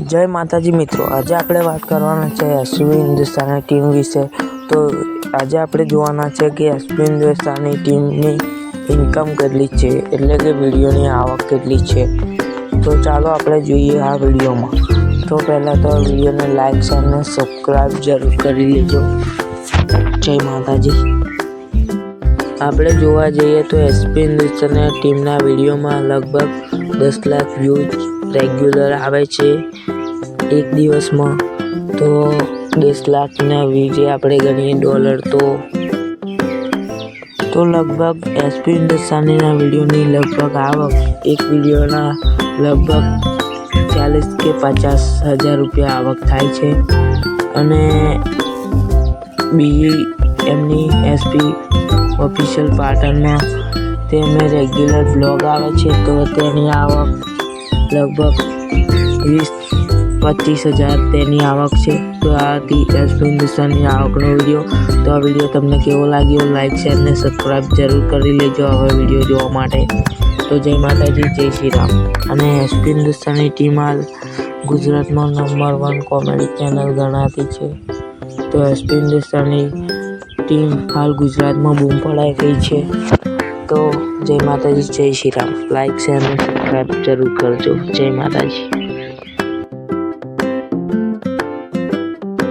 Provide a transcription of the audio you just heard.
જય માતાજી મિત્રો, આજે આપણે વાત કરવાના છે એસવી હિન્દુસ્તાની ટીમ વિશે। તો આજે આપણે જોવાના છે કે એસવી હિન્દુસ્તાની ટીમની ઇન્કમ કેટલી છે, એટલે કે વિડીયોની આવક કેટલી છે। તો ચાલો આપણે જોઈએ આ વિડીયોમાં। તો પહેલાં તો વિડીયોને લાઈક શેર અને સબસ્ક્રાઈબ જરૂર કરી લેજો। જય માતાજી। આપણે જોવા જઈએ તો એસવી હિન્દુસ્તાની ટીમના વિડીયોમાં લગભગ 10 લાખ વ્યૂઝ રેગ્યુલર આવે છે એક દિવસમાં। તો 10 લાખના વ્યૂઝ આપણે ગણીએ ડોલર તો લગભગ એસવી હિન્દુસ્તાનીના વિડીયોની લગભગ આવક એક વિડીયોના લગભગ 40 કે 50 હજાર રૂપિયા આવક થાય છે। અને બીજી એમની એસપી ઓફિશિયલ પાટણમાં તેમને રેગ્યુલર બ્લોગ આવે છે, તો તેની આવક લગભગ 20-25 હજાર તેની આવક છે। તો આ હતી એસવી હિન્દુસ્તાનની આવકનો વિડીયો। તો આ વિડીયો તમને કેવો લાગ્યો, લાઈક શેર અને સબસ્ક્રાઈબ જરૂર કરી લેજો હવે વિડીયો જોવા માટે। તો જય માતાજી, જય શ્રી રામ। અને એસવી હિન્દુસ્તાની ટીમ હાલ ગુજરાતમાં નંબર 1 કોમેડી ચેનલ ગણાતી છે। તો એસવી હિન્દુસ્તાની ટીમ હાલ ગુજરાતમાં બૂમ પડાઈ ગઈ છે। તો જય માતાજી, જય શ્રી રામ। લાઈક શેર અને સબસ્ક્રાઈબ જરૂર કરજો। જય માતાજી।